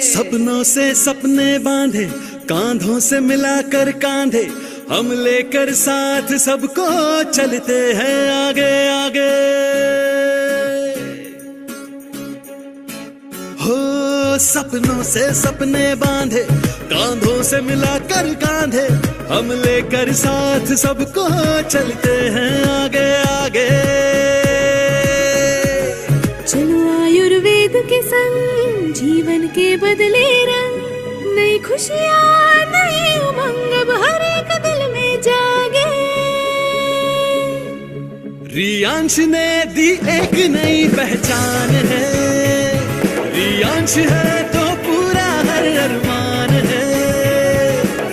सपनों से सपने बांधे, कांधों से मिलाकर कांधे, हम लेकर साथ सबको चलते हैं आगे आगे। हो सपनों से सपने बांधे, कांधों से मिलाकर कांधे, हम लेकर साथ सबको चलते हैं आगे आगे। चलो आयुर्वेद के संग जीवन के बदले रंग, नई खुशियाँ नई उमंग अब हर एक दिल में जागे। रियांश ने दी एक नई पहचान है, रियांश है तो पूरा हर अरमान है,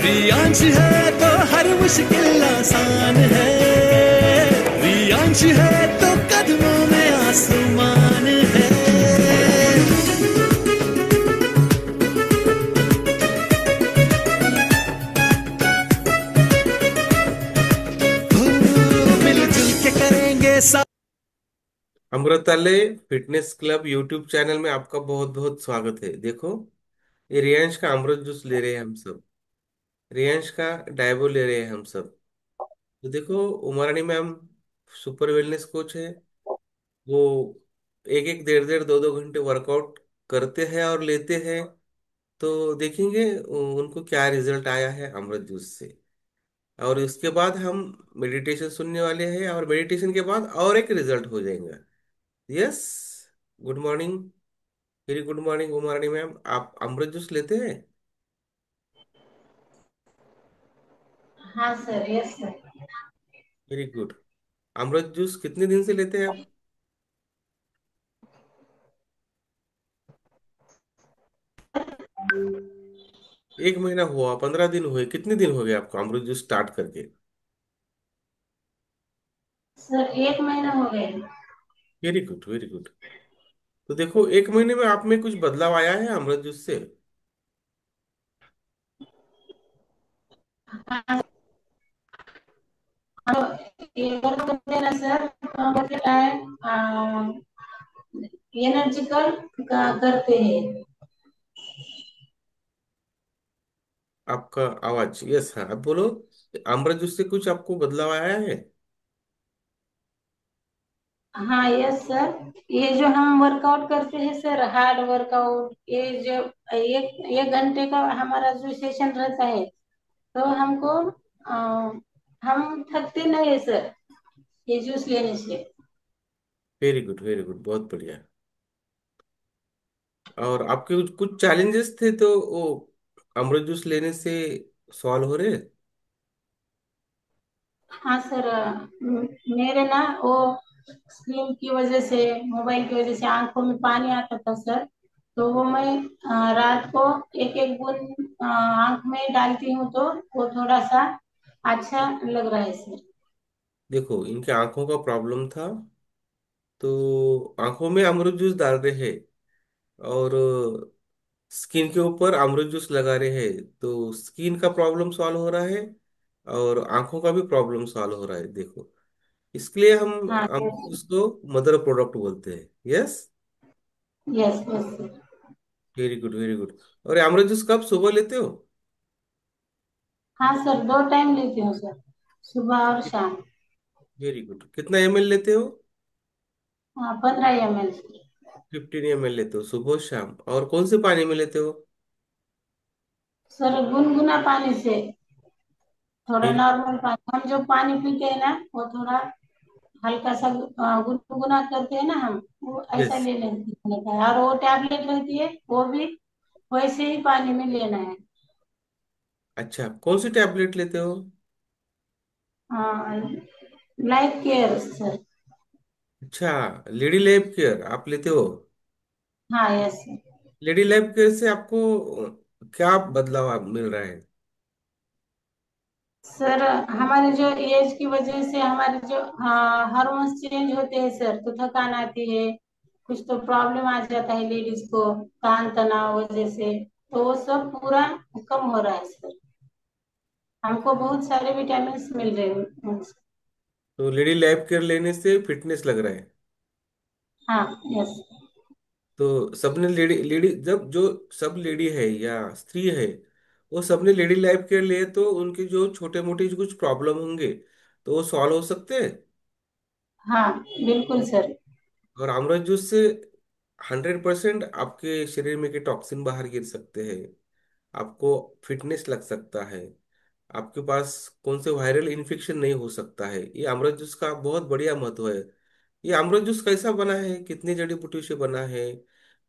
रियांश है तो हर मुश्किल आसान है, रियांश है तो कदमों में आसमान है। हो, मिलजुल के करेंगे सब। अमृताले फिटनेस क्लब यूट्यूब चैनल में आपका बहुत बहुत स्वागत है। देखो, ये रियांश का अमृत जूस ले रहे हैं हम सब, रियांश का डायबो ले रहे हैं हम सब। तो देखो, उमारानी मैम सुपर वेलनेस कोच है। वो एक एक डेढ़ डेढ़ दो दो घंटे वर्कआउट करते हैं और लेते हैं। तो देखेंगे उनको क्या रिजल्ट आया है अमृत जूस से। और उसके बाद हम मेडिटेशन सुनने वाले हैं, और मेडिटेशन के बाद और एक रिजल्ट हो जाएगा। Yes, good morning, very good morning Umarani ma'am. आप अमृत जूस लेते हैं? हाँ sir, yes sir. Very good. Amrit juice कितने दिन से लेते हैं आप? एक महीना हुआ, 15 दिन हुए, कितने दिन हो गए आपको अमृत जूस स्टार्ट करके? सर 1 महीना हो गए। Very good, very good. तो देखो, एक महीने में आप में कुछ बदलाव आया है अमृत जूस से? हाँ, ये वर्क करते हैं ना सर, तो हम करते टाइम एनर्जिकल करते हैं। आपका आवाज, यस, हाँ, आप बोलो। अमृत जूस से कुछ आपको बदलाव आया है? हाँ यस सर। ये जो हम वर्कआउट करते हैं सर, हार्ड वर्कआउट, ये जो एक 1 घंटे का हमारा जो सेशन रहता है, तो हमको हम थकते नहीं है सर, ये जूस लेने से। वेरी गुड, वेरी गुड, बहुत बढ़िया। और आपके कुछ कुछ चैलेंजेस थे, तो वो अमृत जूस लेने से सॉल्व हो रहे? हाँ सर, मेरे ना वो स्क्रीन की वजह से, मोबाइल की वजह से आंखों में पानी आता था सर। तो वो मैं रात को एक एक बूंद आंख में डालती हूँ, तो वो थोड़ा सा अच्छा लग रहा है सर। देखो, इनके आंखों का प्रॉब्लम था, तो आंखों में अमरूद जूस डाल रहे हैं, और स्किन के ऊपर अमरूद जूस लगा रहे हैं, तो स्किन का प्रॉब्लम सॉल्व हो रहा है, और आंखों का भी प्रॉब्लम सॉल्व हो रहा है। देखो, इसके लिए हम हाँ अमरूद यस। जूस को मदर प्रोडक्ट बोलते हैं। Yes, yes yes sir. Very good, very good. और ये अमरूद जूस कब सुबह लेते हो? हाँ सर, 2 टाइम लेती हूँ सर, सुबह और शाम। Very good. कितना एमएल लेते हो? हाँ, 15 ml सर। 15 एमएल लेते हो सुबह शाम। और कौन से पानी में लेते हो? सर गुनगुना पानी से, थोड़ा वेरी नॉर्मल पानी, हम जो पानी पीते हैं ना, वो थोड़ा हल्का सा गुनगुना करते हैं ना हम, वो ऐसा यस। लेने का है। और वो टैबलेट रहती है, वो भी वैसे ही पानी में लेना है। अच्छा, कौन सी टैबलेट लेते हो? Life care sir. अच्छा, लेडी लैब केयर आप लेते हो? हाँ yes sir. Lady lab care से आपको क्या बदलाव मिल रहा है? सर हमारे जो एज की वजह से हमारे जो हार्मोन्स चेंज होते हैं सर, तो थकान आती है, कुछ तो प्रॉब्लम आ जाता है लेडीज को, तान तनाव वजह से, तो वो सब पूरा कम हो रहा है सर। हमको बहुत सारे विटामिन मिल रहे हैं। तो लेडी लैब केयर लेने से फिटनेस लग रहा है? हाँ यस। तो सबने लेडी लेडी जब जो सब लेडी है या स्त्री है, वो सबने लेडी लाइफ के लिए, तो उनके जो छोटे मोटे कुछ प्रॉब्लम होंगे तो वो सॉल्व हो सकते हैं। हाँ बिल्कुल सर। और अमृत जूस से 100% आपके शरीर में के टॉक्सिन बाहर गिर सकते हैं, आपको फिटनेस लग सकता है, आपके पास कौन से वायरल इन्फेक्शन नहीं हो सकता है। ये अमृत जूस का बहुत बढ़िया महत्व है। ये अमृत जूस कैसा बना है, कितनी जड़ी बूटी से बना है,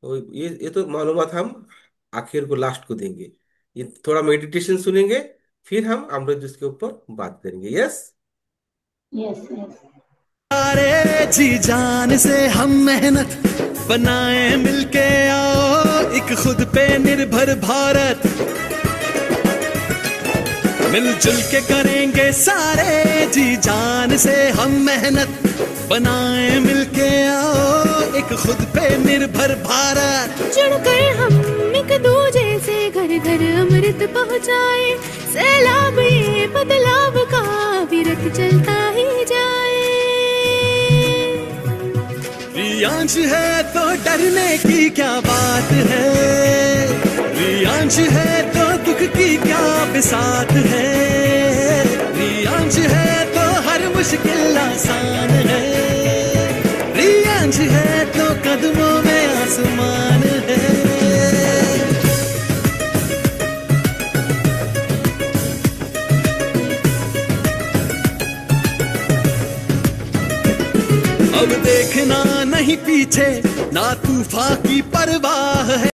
और ये तो मालूमात हम आखिर को लास्ट को देंगे। ये थोड़ा मेडिटेशन सुनेंगे, फिर हम अमृत जूस के ऊपर बात करेंगे। यस। Yes yes. सारे जी जान से हम मेहनत बनाए मिलके, आओ एक खुद पे निर्भर भारत, मिलजुल के करेंगे सारे जी जान से हम मेहनत बनाए मिलके, आओ एक खुद पे निर्भर भारत। जुड़कर हम एक दूजे से घर घर अमृत पहुँचाए, सैलाब ये बदलाव का विरत चलता ही जाए। रियांश है तो डरने की क्या बात है, रियांश है तो दुख की क्या बिसात है, रियांश है तो हर मुश्किल आसान है, रियांश है तो कदमों में आसमान है। अब देखना नहीं पीछे, ना तूफान की परवाह है।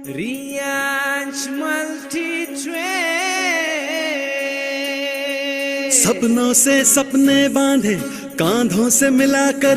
Riyansh multi trade. सपनों से सपने बांधे, कांधों से मिलाकर।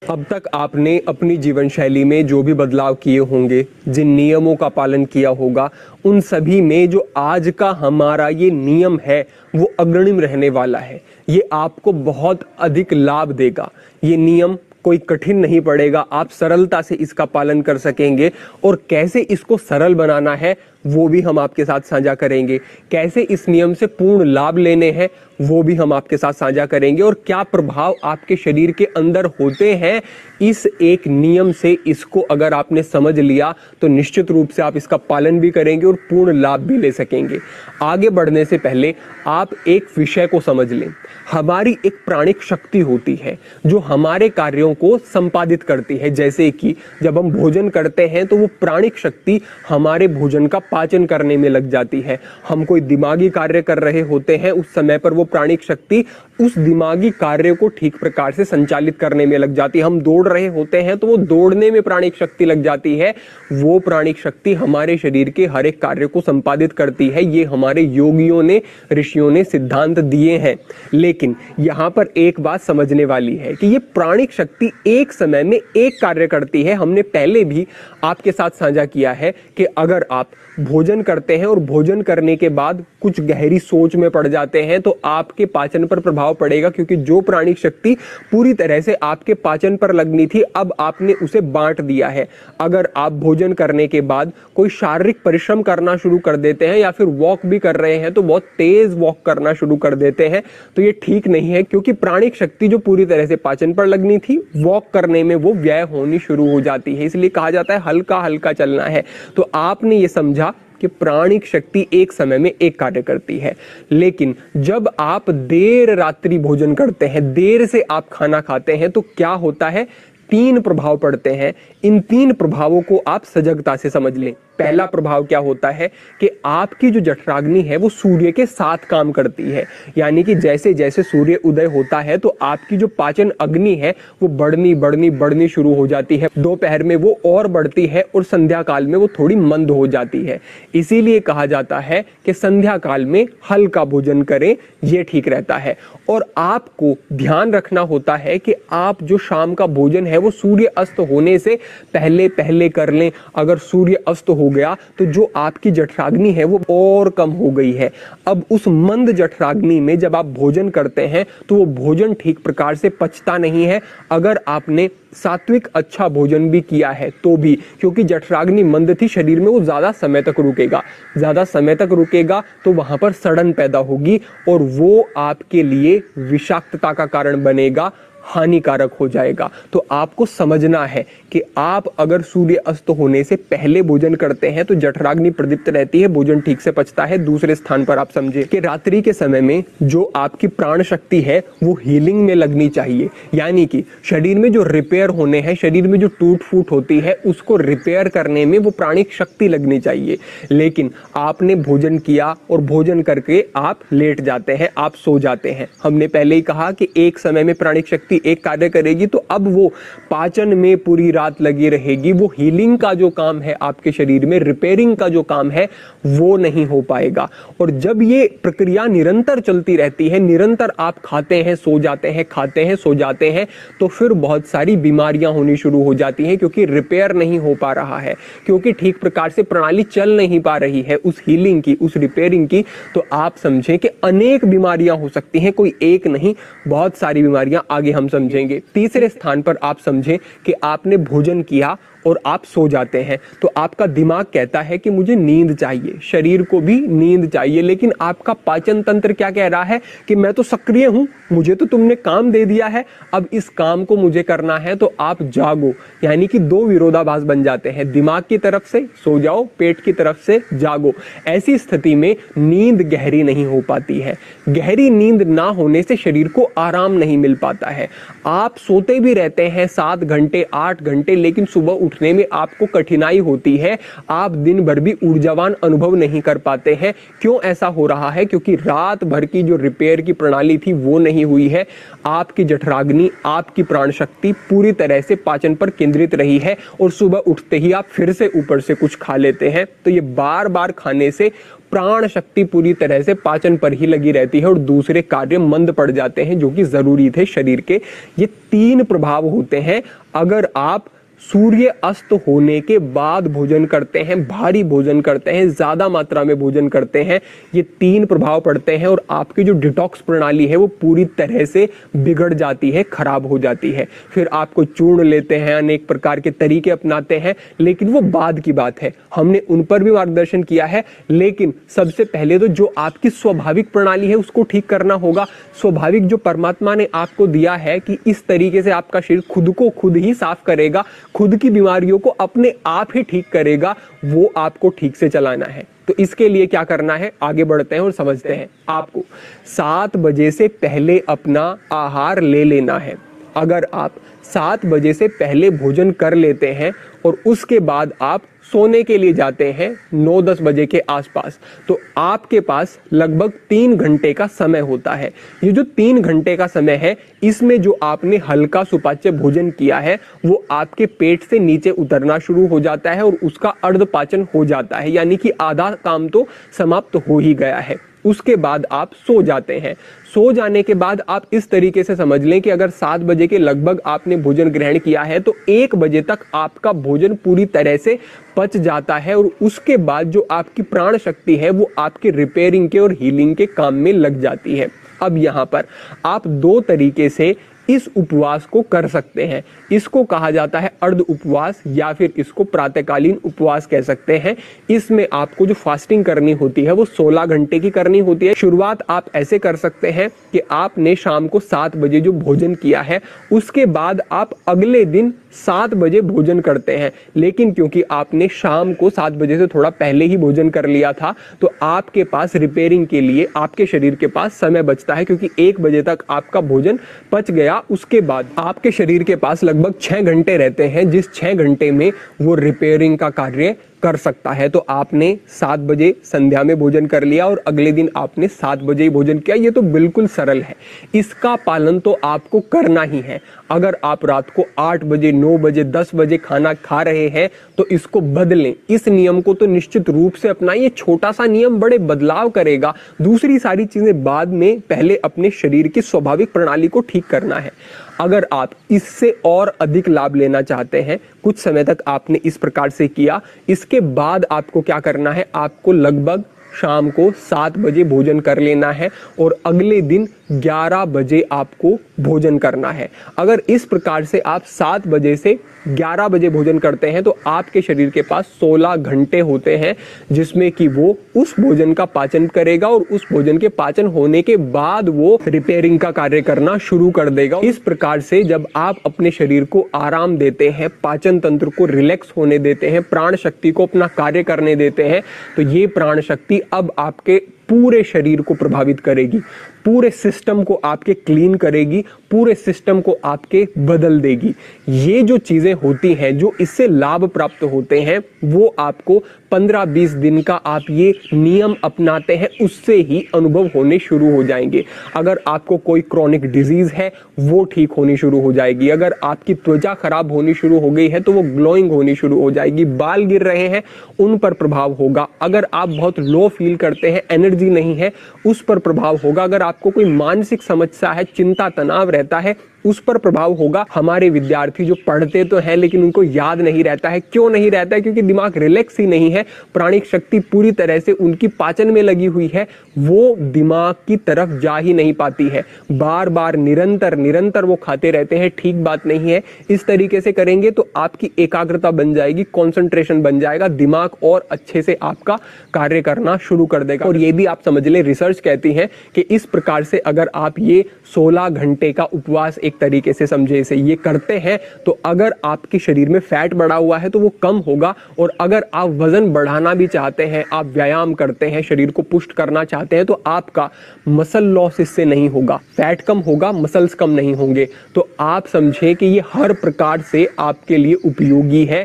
अब तक आपने अपनी जीवन शैली में जो भी बदलाव किए होंगे, जिन नियमों का पालन किया होगा, उन सभी में जो आज का हमारा ये नियम है वो अग्रणीय रहने वाला है। ये आपको बहुत अधिक लाभ देगा। ये नियम कोई कठिन नहीं पड़ेगा, आप सरलता से इसका पालन कर सकेंगे। और कैसे इसको सरल बनाना है वो भी हम आपके साथ साझा करेंगे। कैसे इस नियम से पूर्ण लाभ लेने हैं वो भी हम आपके साथ साझा करेंगे। और क्या प्रभाव आपके शरीर के अंदर होते हैं इस एक नियम से, इसको अगर आपने समझ लिया तो निश्चित रूप से आप इसका पालन भी करेंगे और पूर्ण लाभ भी ले सकेंगे। आगे बढ़ने से पहले आप एक विषय को समझ लें। हमारी एक प्राणिक शक्ति होती है जो हमारे कार्यों को संपादित करती है। जैसे कि जब हम भोजन करते हैं तो वो प्राणिक शक्ति हमारे भोजन का पाचन करने में लग जाती है। हम कोई दिमागी कार्य कर रहे होते हैं, उस समय पर वो प्राणिक शक्ति उस दिमागी कार्य को ठीक प्रकार से संचालित करने में लग जाती है। हम दौड़ रहे होते हैं तो वो दौड़ने में प्राणिक शक्ति लग जाती है। वो प्राणिक शक्ति हमारे शरीर के हर एक कार्य को संपादित करती है। ये हमारे योगियों ने, ऋषियों ने सिद्धांत दिए हैं। लेकिन यहाँ पर एक बात समझने वाली है कि ये प्राणिक शक्ति एक समय में एक कार्य करती है। हमने पहले भी आपके साथ साझा किया है कि अगर आप भोजन करते हैं और भोजन करने के बाद कुछ गहरी सोच में पड़ जाते हैं तो आपके पाचन पर प्रभाव पड़ेगा, क्योंकि जो प्राणिक शक्ति पूरी तरह से आपके पाचन पर लगनी थी अब आपने उसे बांट दिया है। अगर आप भोजन करने के बाद कोई शारीरिक परिश्रम करना शुरू कर देते हैं या फिर वॉक भी कर रहे हैं तो बहुत तेज वॉक करना शुरू कर देते हैं तो ये ठीक नहीं है, क्योंकि प्राणिक शक्ति जो पूरी तरह से पाचन पर लगनी थी वॉक करने में वो व्यय होनी शुरू हो जाती है। इसलिए कहा जाता है हल्का हल्का चलना है। तो आपने ये समझा कि प्राणिक शक्ति एक समय में एक कार्य करती है। लेकिन जब आप देर रात्रि भोजन करते हैं, देर से आप खाना खाते हैं तो क्या होता है, 3 प्रभाव पड़ते हैं। इन 3 प्रभावों को आप सजगता से समझ लें। पहला प्रभाव क्या होता है कि आपकी जो जठराग्नि है वो सूर्य के साथ काम करती है। यानी कि जैसे जैसे सूर्य उदय होता है तो आपकी जो पाचन अग्नि है वो बढ़नी शुरू हो जाती है। दोपहर में वो और बढ़ती है और संध्या काल में वो थोड़ी मंद हो जाती है। इसीलिए कहा जाता है कि संध्या काल में हल्का भोजन करें, ये ठीक रहता है। और आपको ध्यान रखना होता है कि आप जो शाम का भोजन है वो सूर्य अस्त होने से पहले पहले कर लें। अगर सूर्य अस्त हो गया तो जो आपकी जठराग्नि है वो और कम हो गई है। अब उस मंद जठराग्नि में जब आप भोजन करते हैं तो वो भोजन ठीक प्रकार से पचता नहीं है। अगर आपने सात्विक अच्छा भोजन भी किया है तो भी, क्योंकि जठराग्नि मंद थी शरीर में, वो ज्यादा समय तक रुकेगा, ज्यादा समय तक रुकेगा तो वहां पर सड़न पैदा होगी और वो आपके लिए विषाक्तता का कारण बनेगा, हानिकारक हो जाएगा। तो आपको समझना है कि आप अगर सूर्य अस्त होने से पहले भोजन करते हैं तो जठराग्नि प्रदीप्त रहती है, भोजन ठीक से पचता है। दूसरे स्थान पर आप समझे कि रात्रि के समय में जो आपकी प्राण शक्ति है वो हीलिंग में लगनी चाहिए, यानी कि शरीर में जो रिपेयर होने हैं, शरीर में जो टूट फूट होती है उसको रिपेयर करने में वो प्राणिक शक्ति लगनी चाहिए। लेकिन आपने भोजन किया और भोजन करके आप लेट जाते हैं, आप सो जाते हैं। हमने पहले ही कहा कि एक समय में प्राणिक शक्ति एक कार्य करेगी तो अब वो पाचन में पूरी रात लगी रहेगी, वो हीलिंग का जो काम है आपके शरीर में, रिपेयरिंग का जो काम है वो नहीं हो पाएगा। और जब ये प्रक्रिया निरंतर चलती रहती है, निरंतर आप खाते हैं सो जाते हैं, खाते हैं सो जाते हैं, तो फिर बहुत सारी बीमारियां होनी शुरू हो जाती हैं, क्योंकि रिपेयर नहीं हो पा रहा है, क्योंकि ठीक प्रकार से प्रणाली चल नहीं पा रही है उस हीलिंग की, उस रिपेयरिंग की। तो आप समझें कि अनेक बीमारियां हो सकती हैं, कोई एक नहीं, बहुत सारी बीमारियां आगे हम समझेंगे। तीसरे स्थान पर आप समझें कि आपने भोजन किया और आप सो जाते हैं तो आपका दिमाग कहता है कि मुझे नींद चाहिए, शरीर को भी नींद चाहिए, लेकिन आपका पाचन तंत्र क्या कह रहा है कि मैं तो सक्रिय हूं, मुझे तो तुमने काम दे दिया है, अब इस काम को मुझे करना है, तो आप जागो। यानी कि दो विरोधाभास बन जाते हैं, दिमाग की तरफ से सो जाओ, पेट की तरफ से जागो। ऐसी स्थिति में नींद गहरी नहीं हो पाती है। गहरी नींद ना होने से शरीर को आराम नहीं मिल पाता है। आप सोते भी रहते हैं 7 घंटे 8 घंटे, लेकिन सुबह उठने में आपको कठिनाई होती है, आप दिन भर भी ऊर्जावान अनुभव नहीं कर पाते हैं। क्यों ऐसा हो रहा है? क्योंकि रात भर की जो रिपेयर की प्रणाली थी वो नहीं हुई है। आपकी जठराग्नि, आपकी प्राण शक्ति पूरी तरह से पाचन पर केंद्रित रही है और सुबह उठते ही आप फिर से ऊपर से कुछ खा लेते हैं। तो ये बार बार खाने से प्राण शक्ति पूरी तरह से पाचन पर ही लगी रहती है और दूसरे कार्य मंद पड़ जाते हैं जो कि जरूरी थे शरीर के। ये 3 प्रभाव होते हैं अगर आप सूर्य अस्त होने के बाद भोजन करते हैं, भारी भोजन करते हैं, ज्यादा मात्रा में भोजन करते हैं। ये 3 प्रभाव पड़ते हैं और आपकी जो डिटॉक्स प्रणाली है वो पूरी तरह से बिगड़ जाती है, खराब हो जाती है। फिर आपको चूर्ण लेते हैं, अनेक प्रकार के तरीके अपनाते हैं, लेकिन वो बाद की बात है, हमने उन पर भी मार्गदर्शन किया है। लेकिन सबसे पहले तो जो आपकी स्वाभाविक प्रणाली है उसको ठीक करना होगा। स्वाभाविक जो परमात्मा ने आपको दिया है कि इस तरीके से आपका शरीर खुद को खुद ही साफ करेगा, खुद की बीमारियों को अपने आप ही ठीक करेगा, वो आपको ठीक से चलाना है। तो इसके लिए क्या करना है, आगे बढ़ते हैं और समझते हैं। आपको 7 बजे से पहले अपना आहार ले लेना है। अगर आप 7 बजे से पहले भोजन कर लेते हैं और उसके बाद आप सोने के लिए जाते हैं 9-10 बजे के आसपास, तो आपके पास लगभग 3 घंटे का समय होता है। ये जो 3 घंटे का समय है, इसमें जो आपने हल्का सुपाच्य भोजन किया है वो आपके पेट से नीचे उतरना शुरू हो जाता है और उसका अर्धपाचन हो जाता है, यानी कि आधा काम तो समाप्त हो ही गया है। उसके बाद आप सो जाते हैं। सो जाने के बाद आप इस तरीके से समझ लें कि अगर 7 बजे के लगभग आपने भोजन ग्रहण किया है तो 1 बजे तक आपका भोजन पूरी तरह से पच जाता है और उसके बाद जो आपकी प्राण शक्ति है वो आपके रिपेयरिंग के और हीलिंग के काम में लग जाती है। अब यहाँ पर आप 2 तरीके से इस उपवास को कर सकते हैं। इसको कहा जाता है अर्ध उपवास या फिर इसको प्रातःकालीन उपवास कह सकते हैं। इसमें आपको जो फास्टिंग करनी होती है वो 16 घंटे की करनी होती है। शुरुआत आप ऐसे कर सकते हैं कि आपने शाम को 7 बजे जो भोजन किया है उसके बाद आप अगले दिन 7 बजे भोजन करते हैं, लेकिन क्योंकि आपने शाम को 7 बजे से थोड़ा पहले ही भोजन कर लिया था तो आपके पास रिपेयरिंग के लिए आपके शरीर के पास समय बचता है, क्योंकि 1 बजे तक आपका भोजन पच गया। उसके बाद आपके शरीर के पास लगभग 6 घंटे रहते हैं, जिस 6 घंटे में वो रिपेयरिंग का कार्य कर सकता है। तो आपने 7 बजे संध्या में भोजन कर लिया और अगले दिन आपने 7 बजे ही भोजन किया। ये तो बिल्कुल सरल है, इसका पालन तो आपको करना ही है। अगर आप रात को 8 बजे 9 बजे 10 बजे खाना खा रहे हैं तो इसको बदलें। इस नियम को तो निश्चित रूप से अपनाइए। छोटा सा नियम बड़े बदलाव करेगा। दूसरी सारी चीजें बाद में, पहले अपने शरीर की स्वाभाविक प्रणाली को ठीक करना है। अगर आप इससे और अधिक लाभ लेना चाहते हैं, कुछ समय तक आपने इस प्रकार से किया, इसके बाद आपको क्या करना है, आपको लगभग शाम को 7 बजे भोजन कर लेना है और अगले दिन 11 बजे आपको भोजन करना है। अगर इस प्रकार से आप 7 बजे से 11 बजे भोजन करते हैं तो आपके शरीर के पास 16 घंटे होते हैं जिसमें कि वो उस भोजन का पाचन करेगा और उस भोजन के पाचन होने के बाद वो रिपेयरिंग का कार्य करना शुरू कर देगा। इस प्रकार से जब आप अपने शरीर को आराम देते हैं, पाचन तंत्र को रिलैक्स होने देते हैं, प्राण शक्ति को अपना कार्य करने देते हैं, तो ये प्राण शक्ति अब आपके पूरे शरीर को प्रभावित करेगी, पूरे सिस्टम को आपके क्लीन करेगी, पूरे सिस्टम को आपके बदल देगी। ये जो चीजें होती हैं, जो इससे लाभ प्राप्त होते हैं, वो आपको 15-20 दिन का आप ये नियम अपनाते हैं उससे ही अनुभव होने शुरू हो जाएंगे। अगर आपको कोई क्रॉनिक डिजीज है वो ठीक होनी शुरू हो जाएगी, अगर आपकी त्वचा खराब होनी शुरू हो गई है तो वो ग्लोइंग होनी शुरू हो जाएगी, बाल गिर रहे हैं उन पर प्रभाव होगा, अगर आप बहुत लो फील करते हैं, एनर्जी नहीं है, उस पर प्रभाव होगा, अगर आपको कोई मानसिक समस्या है, चिंता तनाव रहता है, उस पर प्रभाव होगा। हमारे विद्यार्थी जो पढ़ते तो हैं लेकिन उनको याद नहीं रहता है, क्यों नहीं रहता है? क्योंकि दिमाग रिलैक्स ही नहीं है, प्राणिक शक्ति पूरी तरह से उनकी पाचन में लगी हुई है, वो दिमाग की तरफ जा ही नहीं पाती है, बार बार निरंतर वो खाते रहते हैं, ठीक बात नहीं है। इस तरीके से करेंगे तो आपकी एकाग्रता बन जाएगी, कॉन्सेंट्रेशन बन जाएगा, दिमाग और अच्छे से आपका कार्य करना शुरू कर देगा। और ये भी आप समझ ले, रिसर्च कहती है कि इस प्रकार से अगर आप ये 16 घंटे का उपवास एक तरीके से समझे इसे ये करते हैं तो अगर आपके शरीर में फैट बढ़ा हुआ है तो वो कम होगा, और अगर आप वजन बढ़ाना भी चाहते हैं, आप व्यायाम करते हैं, शरीर को पुष्ट करना चाहते हैं, तो आपका मसल लॉस इससे नहीं होगा, फैट कम होगा, मसल्स कम नहीं होंगे। तो आप समझे कि ये हर प्रकार से आपके लिए उपयोगी है।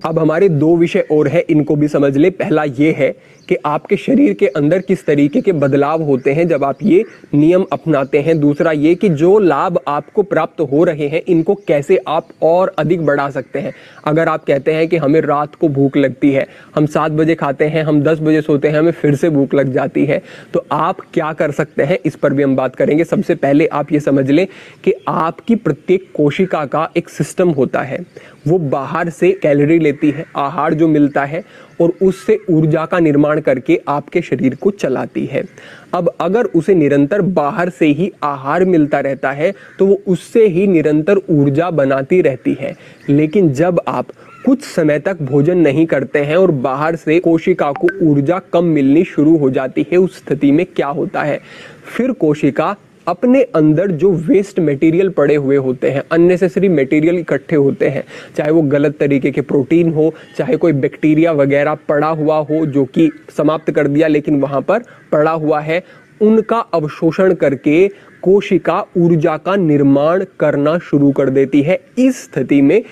अब हमारे 2 विषय और है, इनको भी समझ ले। पहला ये है कि आपके शरीर के अंदर किस तरीके के बदलाव होते हैं जब आप ये नियम अपनाते हैं। दूसरा ये कि जो लाभ आपको प्राप्त हो रहे हैं इनको कैसे आप और अधिक बढ़ा सकते हैं। अगर आप कहते हैं कि हमें रात को भूख लगती है, हम 7 बजे खाते हैं, हम 10 बजे सोते हैं, हमें फिर से भूख लग जाती है, तो आप क्या कर सकते हैं, इस पर भी हम बात करेंगे। सबसे पहले आप ये समझ लें कि आपकी प्रत्येक कोशिका का एक सिस्टम होता है, वो बाहर से कैलोरी लेती है, आहार जो मिलता है, और उससे ऊर्जा का निर्माण करके आपके शरीर को चलाती है। अब अगर उसे निरंतर बाहर से ही आहार मिलता रहता है तो वो उससे ही निरंतर ऊर्जा बनाती रहती है। लेकिन जब आप कुछ समय तक भोजन नहीं करते हैं और बाहर से कोशिका को ऊर्जा कम मिलनी शुरू हो जाती है, उस स्थिति में क्या होता है, फिर कोशिका अपने अंदर जो वेस्ट मटेरियल पड़े हुए होते हैं, अननेसेसरी मटेरियल इकट्ठे होते हैं, चाहे वो गलत तरीके के प्रोटीन हो, चाहे कोई बैक्टीरिया वगैरह पड़ा हुआ हो जो कि समाप्त कर दिया लेकिन वहां पर पड़ा हुआ है, उनका अवशोषण करके कोशिका ऊर्जा का निर्माण करना शुरू कर देती है। इस स्थिति में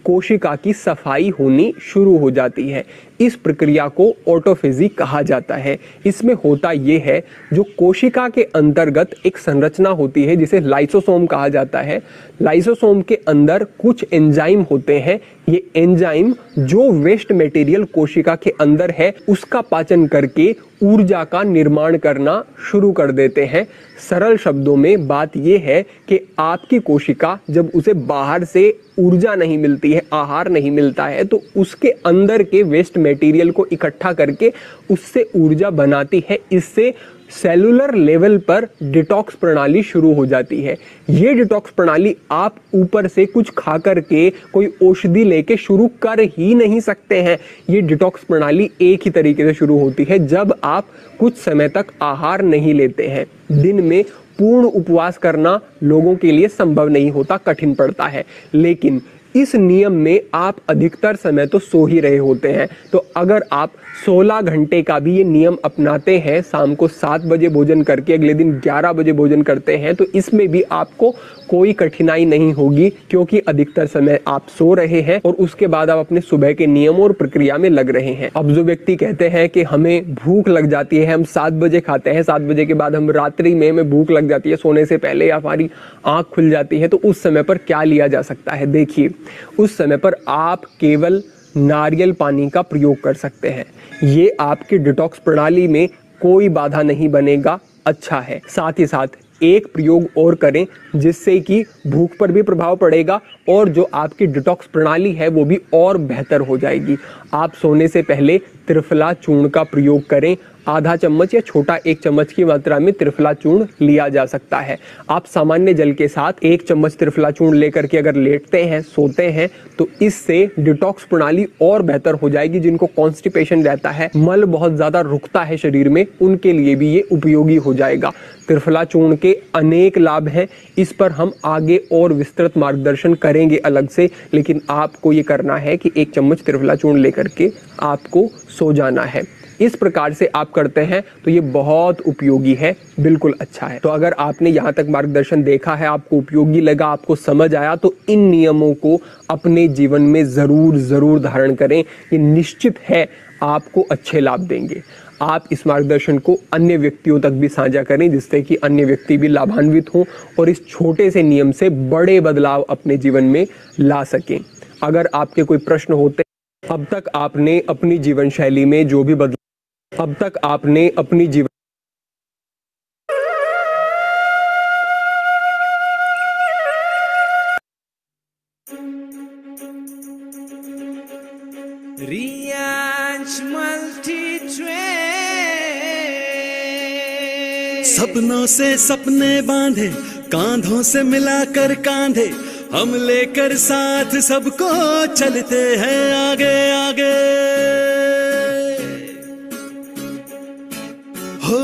कोशिका की सफाई होनी शुरू हो जाती है। इस प्रक्रिया को ऑटोफेजी कहा जाता है। इसमें होता यह है, जो कोशिका के अंतर्गत एक संरचना होती है जिसे लाइसोसोम कहा जाता है। लाइसोसोम के अंदर कुछ एंजाइम होते हैं। ये एंजाइम जो वेस्ट मटेरियल कोशिका के अंदर है उसका पाचन करके ऊर्जा का निर्माण करना शुरू कर देते हैं। सरल शब्दों में बात यह है कि आपकी कोशिका जब उसे बाहर से ऊर्जा नहीं मिलती है, आहार नहीं मिलता है, तो उसके अंदर के वेस्ट मटेरियल को इकट्ठा करके उससे ऊर्जा बनाती है। इससे सेलुलर लेवल पर डिटॉक्स प्रणाली शुरू हो जाती है। ये डिटॉक्स प्रणाली आप ऊपर से कुछ खा करके कोई औषधि लेके शुरू कर ही नहीं सकते हैं। ये डिटॉक्स प्रणाली एक ही तरीके से शुरू होती है जब आप कुछ समय तक आहार नहीं लेते हैं। दिन में पूर्ण उपवास करना लोगों के लिए संभव नहीं होता, कठिन पड़ता है, लेकिन इस नियम में आप अधिकतर समय तो सो ही रहे होते हैं। तो अगर आप 16 घंटे का भी ये नियम अपनाते हैं, शाम को 7 बजे भोजन करके अगले दिन 11 बजे भोजन करते हैं, तो इसमें भी आपको कोई कठिनाई नहीं होगी, क्योंकि अधिकतर समय आप सो रहे हैं और उसके बाद आप अपने सुबह के नियमों और प्रक्रिया में लग रहे हैं। अब जो व्यक्ति कहते हैं कि हमें भूख लग जाती है, हम 7 बजे खाते हैं, 7 बजे के बाद हम रात्रि में हमें भूख लग जाती है, सोने से पहले या हमारी आंख खुल जाती है, तो उस समय पर क्या लिया जा सकता है? देखिए, उस समय पर आप केवल नारियल पानी का प्रयोग कर सकते हैं। ये आपकी डिटॉक्स प्रणाली में कोई बाधा नहीं बनेगा, अच्छा है। साथ ही साथ एक प्रयोग और करें जिससे कि भूख पर भी प्रभाव पड़ेगा और जो आपकी डिटॉक्स प्रणाली है वो भी और बेहतर हो जाएगी। आप सोने से पहले त्रिफला चूर्ण का प्रयोग करें। आधा चम्मच या छोटा 1 चम्मच की मात्रा में त्रिफला चूर्ण लिया जा सकता है। आप सामान्य जल के साथ 1 चम्मच त्रिफला चूर्ण लेकर के अगर लेटते हैं, सोते हैं, तो इससे डिटॉक्स प्रणाली और बेहतर हो जाएगी। जिनको कॉन्स्टिपेशन रहता है, मल बहुत ज्यादा रुकता है शरीर में, उनके लिए भी ये उपयोगी हो जाएगा। त्रिफला चूर्ण के अनेक लाभ हैं, इस पर हम आगे और विस्तृत मार्गदर्शन करेंगे अलग से, लेकिन आपको ये करना है कि 1 चम्मच त्रिफला चूर्ण लेकर के आपको सो जाना है। इस प्रकार से आप करते हैं तो ये बहुत उपयोगी है, बिल्कुल अच्छा है। तो अगर आपने यहाँ तक मार्गदर्शन देखा है, आपको उपयोगी लगा, आपको समझ आया, तो इन नियमों को अपने जीवन में जरूर जरूर धारण करें। ये निश्चित है आपको अच्छे लाभ देंगे। आप इस मार्गदर्शन को अन्य व्यक्तियों तक भी साझा करें जिससे कि अन्य व्यक्ति भी लाभान्वित हों और इस छोटे से नियम से बड़े बदलाव अपने जीवन में ला सकें। अगर आपके कोई प्रश्न होते, अब तक आपने अपनी जीवन शैली में जो भी बदलाव, अब तक आपने अपनी जीवन Rianch multi trade. सपनों से सपने बांधे, कांधों से मिलाकर कांधे, हम लेकर साथ सबको चलते हैं आगे आगे। हो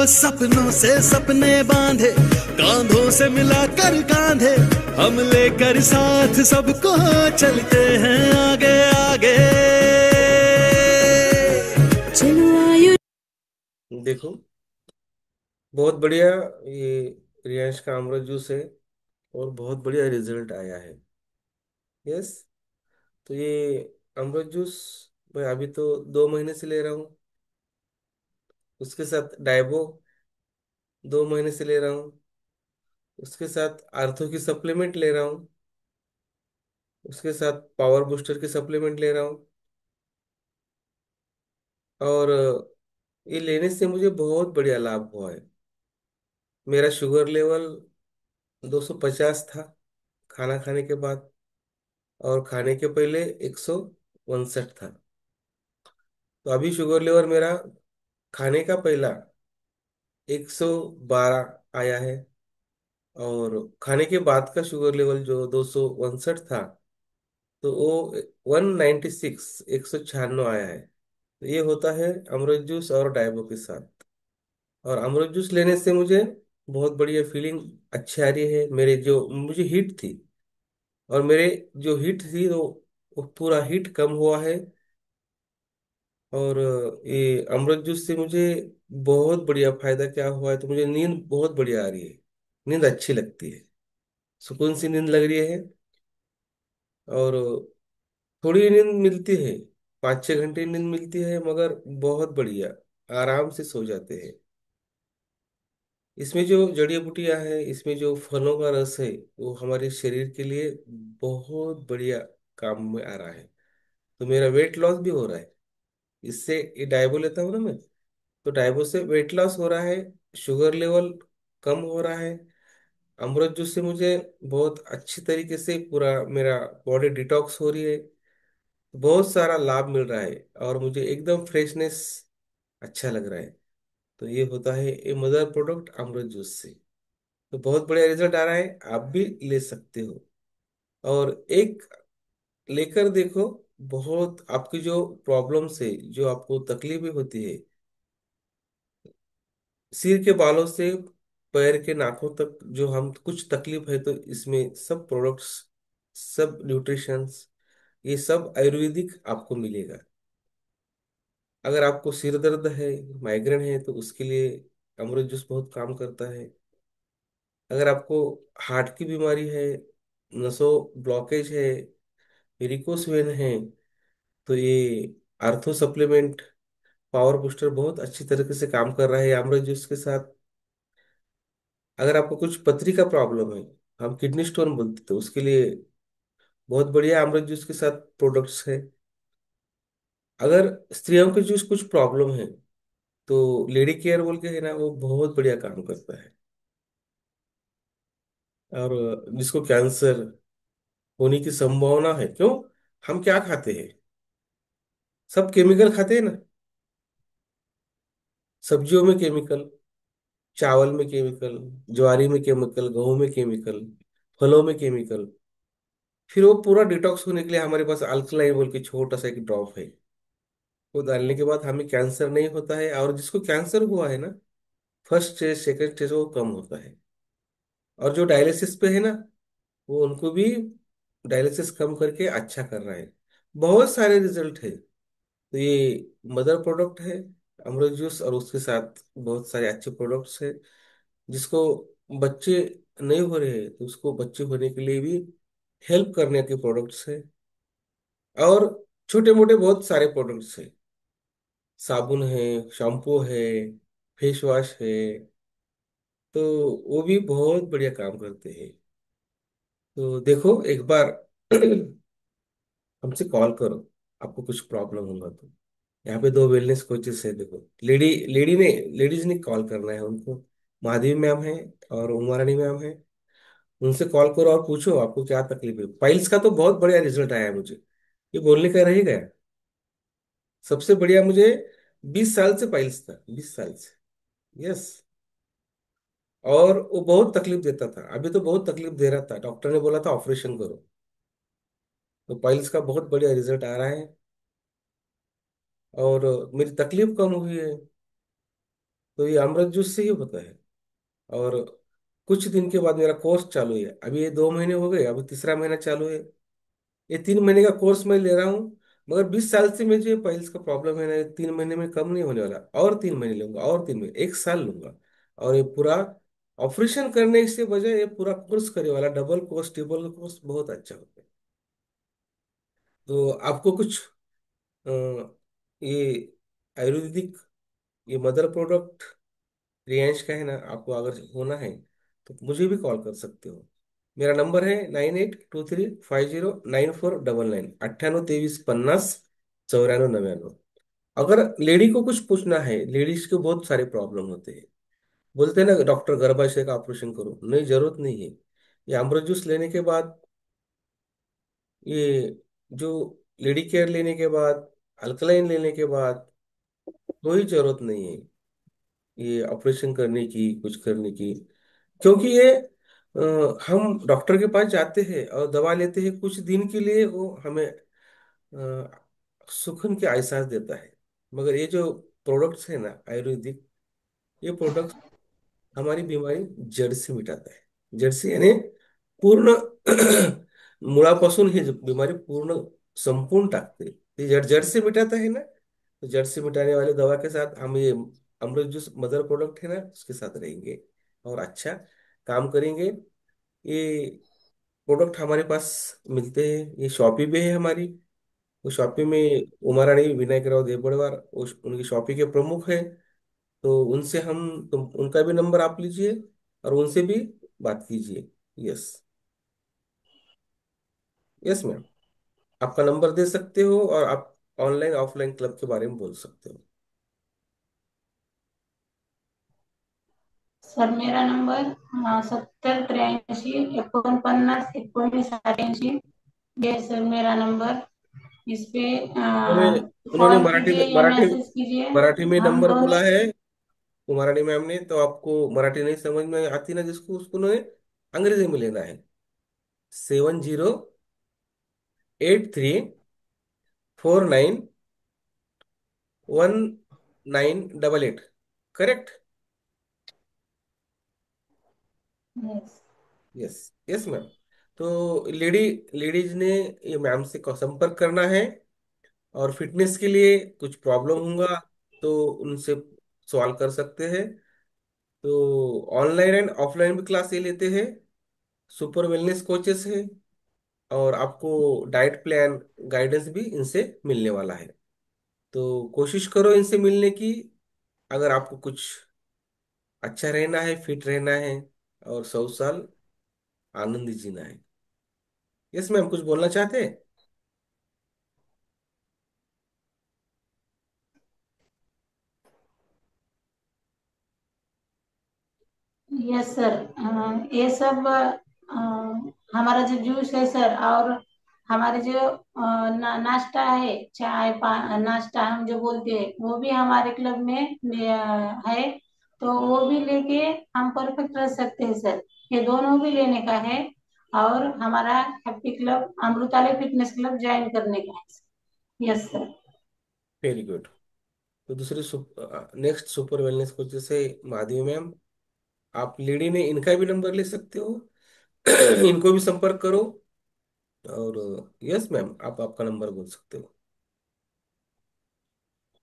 सपनों से सपने बांधे, कांधों से मिलाकर कांधे, हम लेकर साथ सबको चलते हैं आगे आगे। चलो आयु देखो, बहुत बढ़िया ये रियांश का अमृत जूस है और बहुत बढ़िया रिजल्ट आया है। यस, तो ये अमृत जूस मैं अभी तो 2 महीने से ले रहा हूँ। उसके साथ डाइबो 2 महीने से ले रहा हूँ। उसके साथ आर्थो की सप्लीमेंट ले रहा हूँ। उसके साथ पावर बूस्टर की सप्लीमेंट ले रहा हूँ। और ये लेने से मुझे बहुत बढ़िया लाभ हुआ है। मेरा शुगर लेवल 250 था खाना खाने के बाद, और खाने के पहले 159 था। तो अभी शुगर लेवल मेरा खाने का पहला 112 आया है, और खाने के बाद का शुगर लेवल जो 259 था, तो वो 196 196 आया है। तो ये होता है अमृत जूस और डाइबो के साथ। और अमृत जूस लेने से मुझे बहुत बढ़िया फीलिंग अच्छी आ रही है। मेरे जो मुझे हीट थी, और मेरे जो हीट थी वो पूरा हीट कम हुआ है। और ये अमृत जूस से मुझे बहुत बढ़िया फायदा क्या हुआ है, तो मुझे नींद बहुत बढ़िया आ रही है। नींद अच्छी लगती है, सुकून सी नींद लग रही है। और थोड़ी नींद मिलती है, 5-6 घंटे नींद मिलती है, मगर बहुत बढ़िया आराम से सो जाते हैं। इसमें जो जड़ी बूटियां हैं, इसमें जो फलों का रस है, वो हमारे शरीर के लिए बहुत बढ़िया काम में आ रहा है। तो मेरा वेट लॉस भी हो रहा है इससे। ये डाइबो लेता हूँ ना मैं, तो डाइबो से वेट लॉस हो रहा है, शुगर लेवल कम हो रहा है। अमृत जूस से मुझे बहुत अच्छी तरीके से पूरा मेरा बॉडी डिटॉक्स हो रही है। बहुत सारा लाभ मिल रहा है और मुझे एकदम फ्रेशनेस अच्छा लग रहा है। तो ये होता है ये मदर प्रोडक्ट अमृत जूस से। तो बहुत बढ़िया रिजल्ट आ रहा है, आप भी ले सकते हो। और एक लेकर देखो, बहुत आपकी जो प्रॉब्लम से, जो आपको तकलीफें होती है, सिर के बालों से पैर के नाखून तक जो हम कुछ तकलीफ है, तो इसमें सब प्रोडक्ट्स, सब न्यूट्रिशंस, ये सब आयुर्वेदिक आपको मिलेगा। अगर आपको सिर दर्द है, माइग्रेन है, तो उसके लिए अमृत जूस बहुत काम करता है। अगर आपको हार्ट की बीमारी है, नसों ब्लॉकेज है, वेरिकोस वेन है, तो ये आर्थो सप्लीमेंट पावर बूस्टर बहुत अच्छी तरीके से काम कर रहा है अमृत जूस के साथ। अगर आपको कुछ पथरी का प्रॉब्लम है, हम किडनी स्टोन बोलते थे, उसके लिए बहुत बढ़िया अमृत जूस के साथ प्रोडक्ट्स है। अगर स्त्रियों के जूस कुछ प्रॉब्लम है, तो लेडी केयर बोल के है ना, वो बहुत बढ़िया काम करता है। और जिसको कैंसर होने की संभावना है, क्यों? हम क्या खाते हैं? सब केमिकल खाते हैं ना। सब्जियों में केमिकल, चावल में केमिकल, ज्वारी में केमिकल, गेहूं में केमिकल, फलों में केमिकल। फिर वो पूरा डिटॉक्स होने के लिए हमारे पास अल्कलाइन बोल के छोटा सा एक ड्रॉप है। वो डालने के बाद हमें कैंसर नहीं होता है, और जिसको कैंसर हुआ है ना, फर्स्ट स्टेज सेकंड स्टेज वो कम होता है। और जो डायलिसिस पे है ना, वो उनको भी डायलिसिस कम करके अच्छा कर रहा है। बहुत सारे रिजल्ट है। तो ये मदर प्रोडक्ट है अमरूद जूस, और उसके साथ बहुत सारे अच्छे प्रोडक्ट्स है। जिसको बच्चे नहीं हो रहे हैं, तो उसको बच्चे होने के लिए भी हेल्प करने के प्रोडक्ट्स है। और छोटे मोटे बहुत सारे प्रोडक्ट्स है। साबुन है, शैम्पू है, फेस वॉश है। तो वो भी बहुत बढ़िया काम करते हैं। तो देखो एक बार हमसे कॉल करो, आपको कुछ प्रॉब्लम होगा तो। यहाँ पे दो वेलनेस कोचेस है, देखो। लेडी लेडी ने लेडीज ने कॉल करना है उनको। माधवी मैम है और उमारानी मैम है। उनसे कॉल करो और पूछो आपको क्या तकलीफ है। पाइल्स का तो बहुत बढ़िया रिजल्ट आया है मुझे, ये बोलने का रह ही गया। सबसे बढ़िया मुझे 20 साल से पाइल्स था, 20 साल से। यस। और वो बहुत तकलीफ देता था, अभी तो बहुत तकलीफ दे रहा था, डॉक्टर ने बोला था ऑपरेशन करो। तो पाइल्स का बहुत बढ़िया रिजल्ट आ रहा है। और मेरी तकलीफ कम हुई है। तो ये अमृत जूस से ही होता है। और कुछ दिन के बाद मेरा कोर्स चालू है, अभी ये 2 महीने हो गए, अभी तीसरा महीना चालू है। ये 3 महीने का कोर्स मैं ले रहा हूँ। मगर 20 साल से मुझे जो पाइल्स का प्रॉब्लम है ना, ये 3 महीने में कम नहीं होने वाला। और 3 महीने लूंगा, और 3 महीने, 1 साल लूंगा। और ये पूरा ऑपरेशन करने से बजाय ये पूरा कोर्स करे वाला, डबल कोर्स ट्रिपल कोर्स बहुत अच्छा होता है। तो आपको कुछ अ, ये आयुर्वेदिक, ये मदर प्रोडक्ट रियांश का है ना, आपको अगर होना है तो मुझे भी कॉल कर सकते हो। मेरा नंबर है 9823509499, 9823509499। अगर लेडी को कुछ पूछना है, लेडीज के बहुत सारे प्रॉब्लम होते हैं। बोलते हैं ना डॉक्टर गर्भाशय का ऑपरेशन करो, नहीं, जरूरत नहीं है। ये अमृत जूस लेने के बाद, ये जो लेडी केयर लेने के बाद, अल्कलाइन लेने के बाद, कोई जरूरत नहीं है ये ऑपरेशन करने की, कुछ करने की। क्योंकि ये हम डॉक्टर के पास जाते हैं और दवा लेते हैं कुछ दिन के लिए, वो हमें सुकून के एहसास देता है। मगर ये जो प्रोडक्ट्स है ना आयुर्वेदिक, ये प्रोडक्ट्स हमारी बीमारी जड़ से मिटाता है। जड़ से यानी पूर्ण मुळापासून ही बीमारी पूर्ण संपूर्ण टाकते। ये जड़ जड़ से मिटाता है ना। तो जड़ से मिटाने वाले दवा के साथ हम ये अमृत जूस मदर प्रोडक्ट है ना, उसके साथ रहेंगे और अच्छा काम करेंगे। ये प्रोडक्ट हमारे पास मिलते हैं, ये शॉपी भी है हमारी। वो शॉपी में उमारानी विनायक राव देबड़वार उनकी शॉपी के प्रमुख है। तो उनसे हम, तुम उनका भी नंबर आप लीजिए और उनसे भी बात कीजिए। यस। यस मैम, आपका नंबर दे सकते हो और आप ऑनलाइन ऑफलाइन क्लब के बारे में बोल सकते हो। सर मेरा नंबर 7083 49 19 88। ये है सर मेरा नंबर। इस पे उन्होंने उन्होंने कॉल मराठी में कीजिए या मराठी मैसेज कीजिए। मराठी में हम नंबर दोनों। बोला है कुमारानी मैम ने। तो आपको मराठी नहीं समझ में आती ना, जिसको, उसको उन्हें अंग्रेजी में लेना है। 7083491988। Correct. Yes. Yes. Yes ma'am. तो लेडीज ने ये मैम से संपर्क करना है। और फिटनेस के लिए कुछ प्रॉब्लम होगा तो उनसे सवाल कर सकते हैं। तो ऑनलाइन एंड ऑफलाइन भी क्लास ये लेते हैं। सुपर वेलनेस कोचेस है। और आपको डाइट प्लान गाइडेंस भी इनसे मिलने वाला है। तो कोशिश करो इनसे मिलने की, अगर आपको कुछ अच्छा रहना है, फिट रहना है, और 100 साल आनंद जीना है। यस मैम, कुछ बोलना चाहते हैं? Yes sir. ये सब हमारा जो जूस है सर, और हमारे जो नाश्ता है, चाय नाश्ता हम जो बोलते हैं, वो भी हमारे क्लब में है। तो वो भी लेके हम परफेक्ट रह सकते हैं सर। ये दोनों भी लेने का है, और हमारा happy club Amritalaya fitness club join करने का है। Yes sir. Very good. तो दूसरी नेक्स्ट सुपर वेलनेस कोच जैसे माधवी मैम, आप लेडी ने इनका भी नंबर ले सकते हो। इनको भी संपर्क करो। और यस मैम, आप आपका नंबर बोल सकते हो।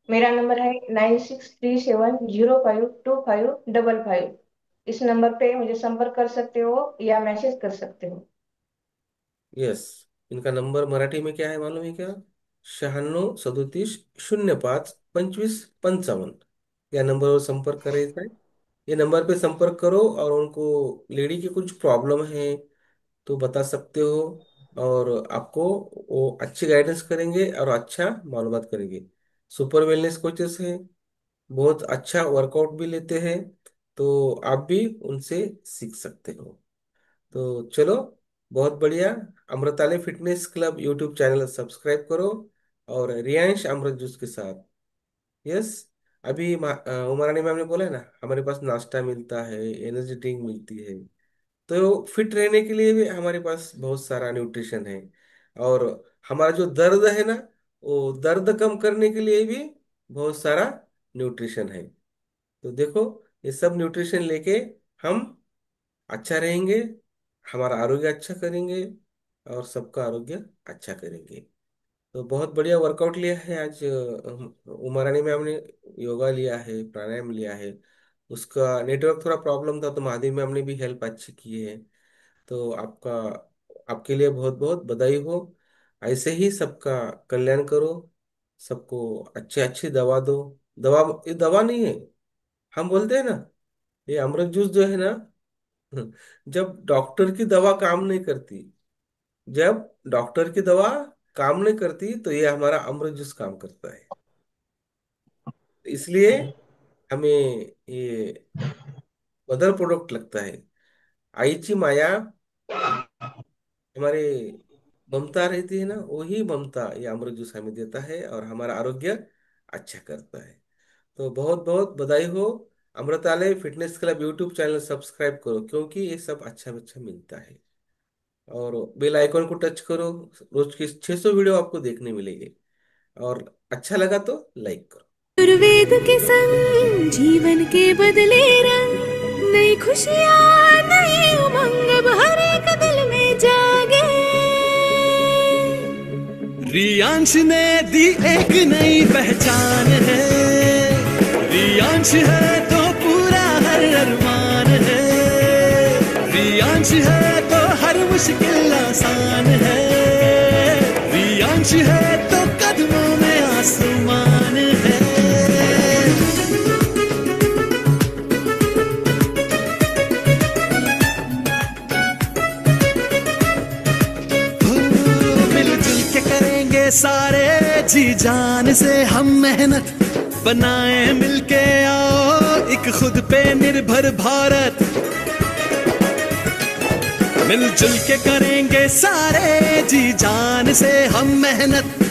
मेरा नंबर है 9637052555। इस नंबर पे मुझे संपर्क कर सकते हो या मैसेज कर सकते हो। यस, इनका नंबर मराठी में क्या है मालूम है क्या? 9637052555। या नंबरवर संपर्क करायचा आहे। ये नंबर पे संपर्क करो और उनको लेडी की कुछ प्रॉब्लम है तो बता सकते हो। और आपको वो अच्छी गाइडेंस करेंगे और अच्छा मालूमात करेंगे। सुपर वेलनेस कोचेस हैं, बहुत अच्छा वर्कआउट भी लेते हैं। तो आप भी उनसे सीख सकते हो। तो चलो, बहुत बढ़िया। Amritalaya fitness club YouTube channel subscribe करो और रियांश अमृत जूस के साथ। यस, अभी उमरानी मैम ने बोला है ना, हमारे पास नाश्ता मिलता है, एनर्जी ड्रिंक मिलती है। तो फिट रहने के लिए भी हमारे पास बहुत सारा न्यूट्रिशन है। और हमारा जो दर्द है ना, वो दर्द कम करने के लिए भी बहुत सारा न्यूट्रिशन है। तो देखो, ये सब न्यूट्रिशन लेके हम अच्छा रहेंगे, हमारा आरोग्य अच्छा करेंगे और सबका आरोग्य अच्छा करेंगे। तो बहुत बढ़िया वर्कआउट लिया है आज उमरानी मैम ने। योगा लिया है, प्राणायाम लिया है। उसका नेटवर्क थोड़ा प्रॉब्लम था तो महादेवी मैम ने भी हेल्प अच्छी की है। तो आपका, आपके लिए बहुत बहुत बधाई हो। ऐसे ही सबका कल्याण करो, सबको अच्छे अच्छी दवा दो। दवा, ये दवा नहीं है। हम बोलते हैं ना, ये अमृत जूस जो है ना, जब डॉक्टर की दवा काम नहीं करती, जब डॉक्टर की दवा काम नहीं करती तो ये हमारा अमृत जूस काम करता है। इसलिए हमें ये मदर प्रोडक्ट लगता है। आईची माया, हमारे ममता रहती है ना, वही ममता ये अमृत जूस हमें देता है और हमारा आरोग्य अच्छा करता है। तो बहुत बहुत बधाई हो। Amritalaya fitness club YouTube channel subscribe करो, क्योंकि ये सब अच्छा अच्छा मिलता है। और बेल आइकॉन को टच करो, रोज की 600 वीडियो आपको देखने मिलेंगे। और अच्छा लगा तो लाइक करो। आयुर्वेद के संग जीवन के बदले रंग, नई खुशियाँ नई उमंग अब हर एक दिल में जागे। रियांश ने दी एक नई पहचान है। रियांश है तो पूरा हर अरमान है। रियांश है तो हर मुश्किल आसान है। रियांश है तो कदमों में आसमान है। मिलजुल के करेंगे सारे जी जान से हम मेहनत, बनाए मिलके आओ एक खुद पे निर्भर भारत। मिलजुल के करेंगे सारे जी जान से हम मेहनत,